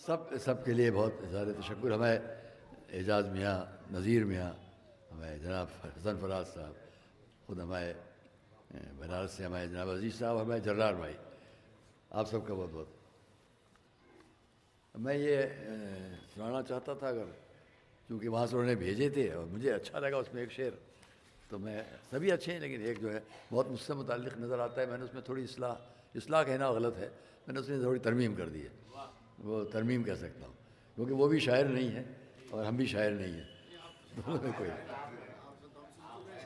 سب کے لیے بہت اظہار تشکر. ہمیں اعجاز میاں، نذیر میاں، ہمیں جناب حسن فراز صاحب، خود ہمیں بنارس سے ہمیں جناب عزیز صاحب، ہمیں جرار بھائی، آپ سب کا بہت بہت. میں یہ سنانا چاہتا تھا، اگر کیونکہ وہاں سے انہوں نے بھیجے تھے اور مجھے اچھا لگا اس میں ایک شعر. تو میں سبھی اچھے ہیں لیکن ایک جو ہے بہت مجھ سے متعلق نظر آتا ہے. میں نے اس میں تھوڑی اصلاح کہنا غلط ہے، میں نے اس میں تھوڑی ترمیم کر دی ہے. وہ ترمیم کہہ سکتا ہوں کیونکہ وہ بھی شاعر نہیں ہے اور ہم بھی شاعر نہیں ہیں. کوئی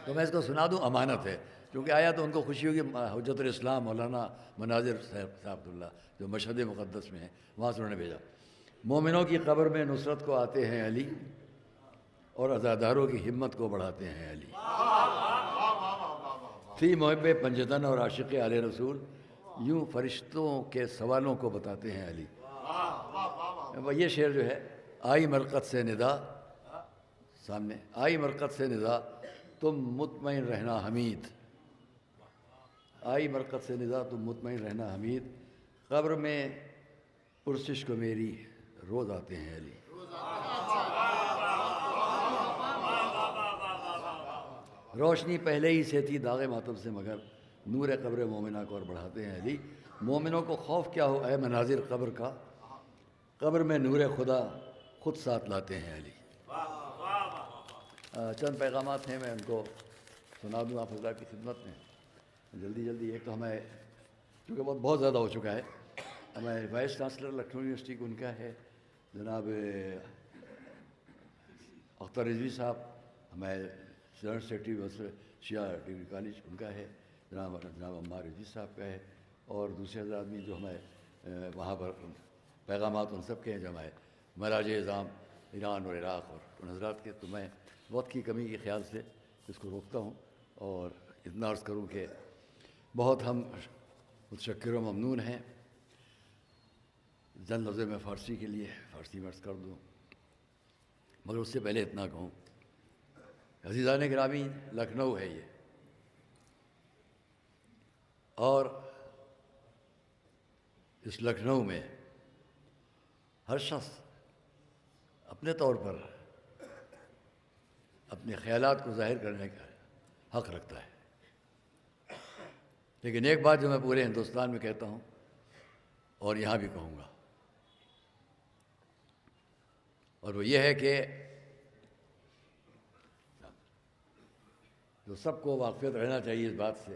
تو میں اس کو سنا دوں، امانت ہے. کیونکہ آیا تو ان کو خوشی ہوگی. حجت الاسلام مولانا مناظر صاحب اللہ جو مشہد مقدس میں ہیں، وہاں سے انہوں نے بھیجا. مومنوں کی قبر میں نصرت کو آتے ہیں علی، اور عزاداروں کی ہمت کو بڑھاتے ہیں علی. فی محب پنجتن اور عاشق آل رسول، یوں فرشتوں کے سوالوں کو بتاتے ہیں علی. یہ شعر جو ہے، آئی مرقد سے ندا، سامنے آئی مرقد سے ندا، تم مطمئن رہنا حمید. آئی مرقد سے ندا، تم مطمئن رہنا حمید، قبر میں پرسش کو میری روز آتے ہیں علی. روشنی پہلے ہی سے تھی داغ ماتم سے، مگر نور قبر مومنہ کو اور بڑھاتے ہیں علی. مومنوں کو خوف کیا ہو اے مناظر قبر کا، قبر میں نور خدا خود ساتھ لاتے ہیں علی. چند پیغامات ہیں، میں ان کو سنا دوں آپ حضرات کی خدمت میں جلدی. ایک تو ہمیں کیونکہ بہت زیادہ ہو چکا ہے، ہمیں وائس چانسلر لکھنؤ یونیورسٹی کو ان کا ہے جناب اختر رضوی صاحب. ہمیں جنرل سیکرٹری شیعہ ڈگری کالج ان کا ہے جناب عمار رضوی صاحب کا ہے. اور دوسرے حضرات بھی جو ہمیں وہاں پر پیغامات ان سب کے ہیں جو ہمیں مراجع اعظام ایران اور عراق اور ان حضرات کے. تو میں وقت کی کمی کے خیال سے اس کو روکتا ہوں اور اتنا عرض کروں کہ بہت ہم متشکر و ممنون ہیں. چند لفظ میں فارسی کے لیے فارسی میں عرض کر دوں، مگر اس سے پہلے اتنا کہوں، عزیزان گرامی، لکھنؤ ہے یہ، اور اس لکھنؤ میں ہر شخص اپنے طور پر اپنے خیالات کو ظاہر کرنے کا حق رکھتا ہے. لیکن ایک بات جو میں پورے ہندوستان میں کہتا ہوں اور یہاں بھی کہوں گا، اور وہ یہ ہے کہ جو سب کو واقفیت رہنا چاہیے اس بات سے،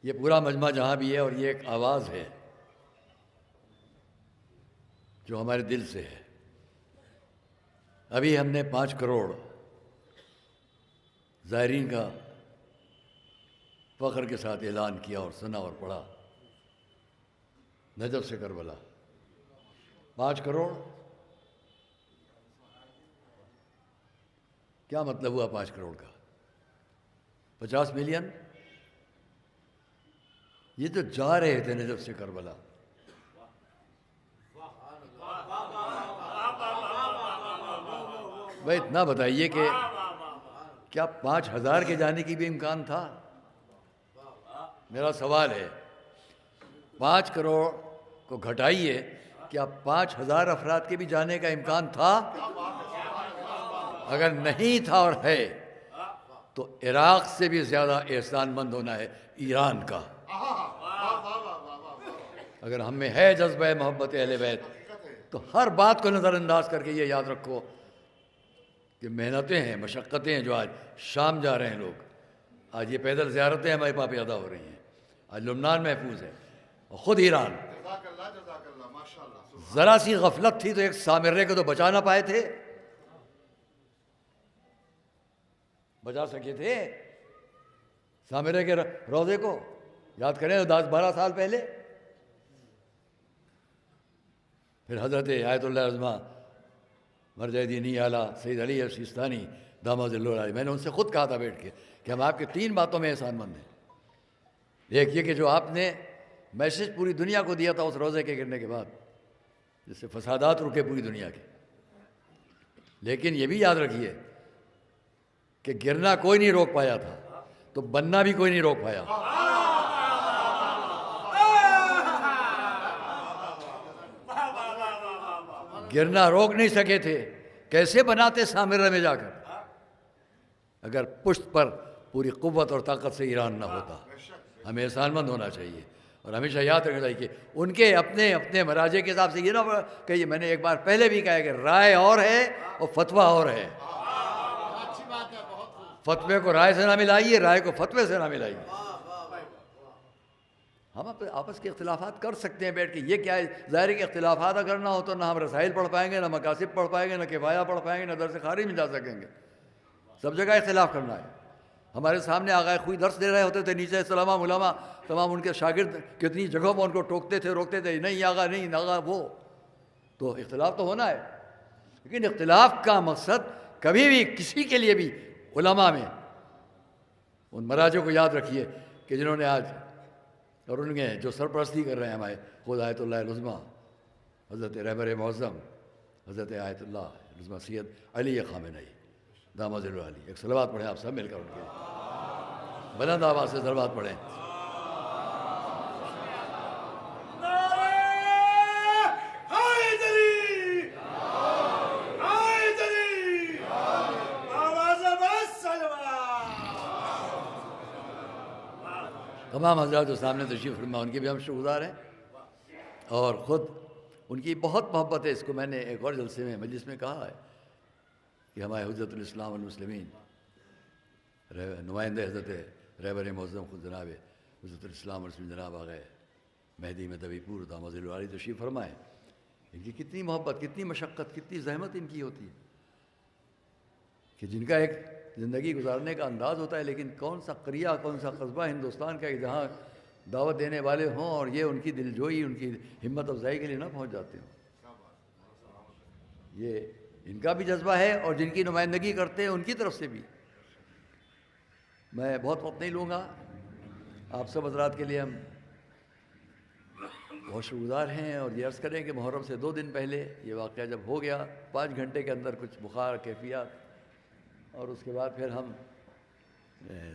یہ پورا مجمع جہاں بھی ہے اور یہ ایک آواز ہے جو ہمارے دل سے ہے. ابھی ہم نے 5 کروڑ زائرین کا فخر کے ساتھ اعلان کیا اور سنا اور پڑھا. نجف سے کربلا 5 کروڑ، کیا مطلب ہوا 5 کروڑ کا؟ 50 ملین. یہ تو جا رہے تھے نجف سے کربلا. بھائی اتنا بتائیے کہ کیا 5,000 کے جانے کی بھی امکان تھا؟ میرا سوال ہے 5 کروڑ کو گھٹائیے، کیا 5,000 افراد کے بھی جانے کا امکان تھا؟ اگر نہیں تھا اور ہے تو عراق سے بھی زیادہ احسان مند ہونا ہے ایران کا. اگر ہم میں ہے جذبہ محبت اہل بیت تو ہر بات کو نظر انداز کر کے یہ یاد رکھو کہ محنتیں ہیں، مشقتیں ہیں. جو آج شام جا رہے ہیں لوگ، آج یہ پیدل زیارتیں ہمارے پاس پیدا ہو رہی ہیں، آج لبنان محفوظ ہے اور خود ایران. ذرا سی غفلت تھی تو ایک سامرے کو تو بچا نہ پائے تھے. بچا سکے تھے سامرے کے روضے کو؟ یاد کریں 10-12 سال پہلے. پھر حضرت آیت اللہ عظمہ مرجع دینی اعلیٰ سید علی سیستانی داماد اللہ علیہ، میں نے ان سے خود کہا تھا بیٹھ کے کہ ہم آپ کے 3 باتوں میں احسان مند ہیں. ایک یہ کہ جو آپ نے میسج پوری دنیا کو دیا تھا اس روزے کے گرنے کے بعد، جس سے فسادات رکے پوری دنیا کے. لیکن یہ بھی یاد رکھیے کہ گرنا کوئی نہیں روک پایا تھا تو بننا بھی کوئی نہیں روک پایا. گرنا روک نہیں سکے تھے، کیسے بناتے سامرہ میں جا کر اگر پشت پر پوری قوت اور طاقت سے ایران نہ ہوتا. ہمیں احسان مند ہونا چاہیے اور ہمیشہ یاد رکھنا چاہیے کہ ان کے اپنے مراجع کے حساب سے یہ نہ کہیے. میں نے ایک بار پہلے بھی کہا کہ رائے اور ہے اور فتویٰ اور ہے. فتوے کو رائے سے نہ ملائیے، رائے کو فتوے سے نہ ملائیے. ہم آپس کے اختلافات کر سکتے ہیں بیٹھ کے، یہ کیا ہے، ظاہر ہے کہ اختلافات اگر نہ ہو تو نہ ہم رسائل پڑھ پائیں گے، نہ مقاصد پڑھ پائیں گے، نہ کفایہ پڑھ پائیں گے، نہ درس خارج میں جا سکیں گے. سب جگہ اختلاف کرنا ہے. ہمارے سامنے آغا خوئی درس دے رہے ہوتے تھے، نیچے علماء علماء تمام ان کے شاگرد کتنی جگہوں پر ان کو ٹوکتے تھے، روکتے تھے، نہیں آغا نہیں آغا وہ. تو اختلاف تو ہونا ہے، لیکن اختلاف کا مقصد کبھی بھی کسی کے لیے بھی علماء میں ان مراجع کو یاد رکھیے کہ جنہوں نے آج اور ان کے جو سرپرستی کر رہے ہیں ہمارے خود آیت اللہ العظمیٰ حضرت رہبر معظم حضرت آیت اللہ العظمیٰ سید علی خامنئی داماد العالی. ایک صلوات پڑھیں آپ سب مل کر ان کے بلند آواز سے صلوات پڑھیں. تمام حضرات جو سامنے تشریف فرما ان کے بھی ہم شکر گزار ہیں اور خود ان کی بہت محبت ہے. اس کو میں نے ایک اور جلسے میں مجلس میں کہا ہے کہ ہمارے حجت الاسلام والمسلمین نمائندے حضرت رہبر معظم خود جناب حجت الاسلام والمسلمین جناب آغا مہدی مدوی پور داماد العالی تشریف فرمائیں. ان کی کتنی محبت، کتنی مشقت، کتنی زحمت ان کی ہوتی ہے کہ جن کا ایک زندگی گزارنے کا انداز ہوتا ہے، لیکن کون سا قریہ کون سا قصبہ ہندوستان کا جہاں دعوت دینے والے ہوں اور یہ ان کی دلجوئی ان کی ہمت افزائی کے لیے نہ پہنچ جاتے ہوں. یہ ان کا بھی جذبہ ہے اور جن کی نمائندگی کرتے ہیں ان کی طرف سے بھی. میں بہت وقت نہیں لوں گا، آپ سب حضرات کے لیے ہم بہت شکر گزار ہیں اور یہ عرض کریں کہ محرم سے 2 دن پہلے یہ واقعہ جب ہو گیا 5 گھنٹے کے اندر کچھ بخار کیفیات اور اس کے بعد پھر ہم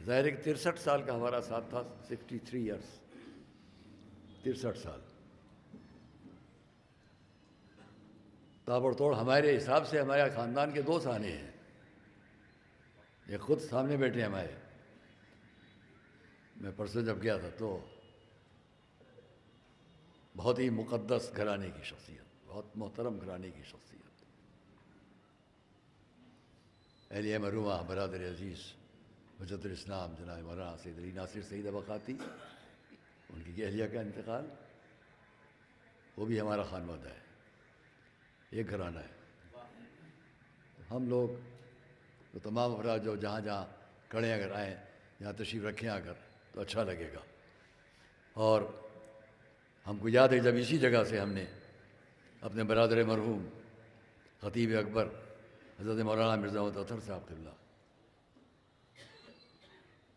ظاہر 63 سال کا ہمارا ساتھ تھا، 63 ایئرس 63 سال تابڑ توڑ. ہمارے حساب سے ہمارے خاندان کے 2 سانے ہیں، یہ خود سامنے بیٹھے ہیں ہمارے. میں پرسوں جب گیا تھا تو بہت ہی مقدس گھرانے کی شخصیت، بہت محترم گھرانے کی شخصیت، اہلیہ مرحومہ برادر عزیز حجت الاسلام جناب مولانا سید علی ناصر سعید اباقاتی، ان کی اہلیہ کا انتقال، وہ بھی ہمارا خانوادہ ہے، ایک گھرانہ ہے. ہم لوگ تو تمام افراد جو جہاں جہاں کھڑے اگر آئیں یہاں تشریف رکھیں آ کر تو اچھا لگے گا. اور ہم کو یاد ہے جب اسی جگہ سے ہم نے اپنے برادر مرحوم خطیب اکبر حضرت مولانا مرزا محمد اطہر صاحب قبلہ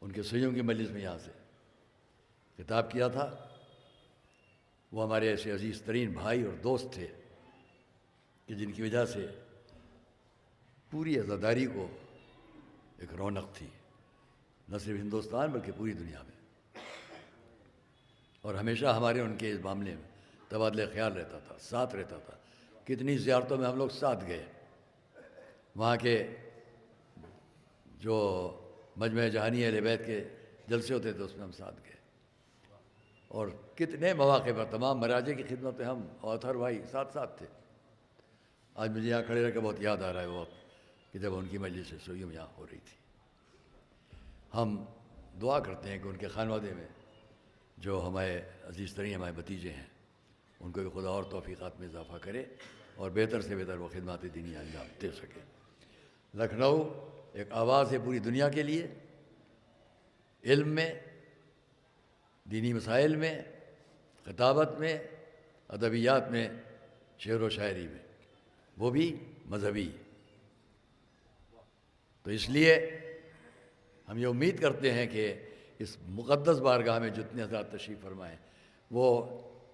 ان کے سیوں کی مجلس میں یہاں سے خطاب کیا تھا. وہ ہمارے ایسے عزیز ترین بھائی اور دوست تھے کہ جن کی وجہ سے پوری عزاداری کو ایک رونق تھی، نہ صرف ہندوستان بلکہ پوری دنیا میں. اور ہمیشہ ہمارے ان کے اس معاملے میں تبادلہ خیال رہتا تھا، ساتھ رہتا تھا. کتنی زیارتوں میں ہم لوگ ساتھ گئے، وہاں کے جو مجمع جہانی اہل بیت کے جلسے ہوتے تھے اس میں ہم ساتھ گئے. اور کتنے مواقع پر تمام مراجع کی خدمت میں ہم اور اطہر بھائی ساتھ ساتھ تھے. آج مجھے یہاں کھڑے رہ کے بہت یاد آ رہا ہے وہ وقت کہ جب ان کی مجلس سے سوئم یہاں ہو رہی تھی. ہم دعا کرتے ہیں کہ ان کے خانوادے میں جو ہمارے عزیز ترین ہمارے بھتیجے ہیں ان کو بھی خدا اور توفیقات میں اضافہ کرے اور بہتر سے بہتر وہ خدمات دینی انجام دے سکے. لکھنؤ ایک آواز ہے پوری دنیا کے لیے، علم میں، دینی مسائل میں، خطابت میں، ادبیات میں، شعر و شاعری میں، وہ بھی مذہبی. تو اس لیے ہم یہ امید کرتے ہیں کہ اس مقدس بارگاہ میں جتنے حضرات تشریف فرمائیں وہ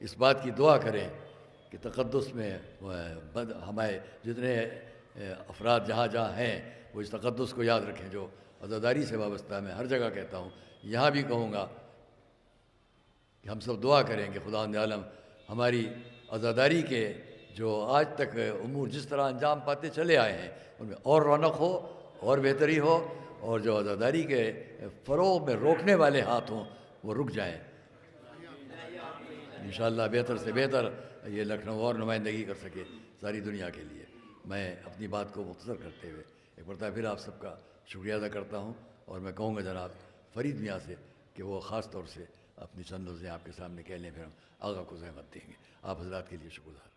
اس بات کی دعا کریں کہ تقدس میں ہمارے جتنے افراد جہاں جہاں ہیں وہ اس تقدس کو یاد رکھیں جو عزاداری سے وابستہ ہے. میں ہر جگہ کہتا ہوں، یہاں بھی کہوں گا کہ ہم سب دعا کریں کہ خداوند عالم ہماری عزاداری کے جو آج تک امور جس طرح انجام پاتے چلے آئے ہیں ان میں اور رونق ہو اور بہتری ہو، اور جو عزاداری کے فروغ میں روکنے والے ہاتھ ہوں وہ رک جائیں۔ انشاءاللہ بہتر سے بہتر یہ لکھنؤ اور نمائندگی کر سکے ساری دنیا کے لیے۔ میں اپنی بات کو مختصر کرتے ہوئے ایک مرتبہ پھر آپ سب کا شکریہ ادا کرتا ہوں، اور میں کہوں گا جناب فرید میاں سے کہ وہ خاص طور سے اپنی چند لفظیں آپ کے سامنے کہہ لیں، پھر ہم آغا کو زحمت دیں گے۔ آپ حضرات کے لیے شکر گزار۔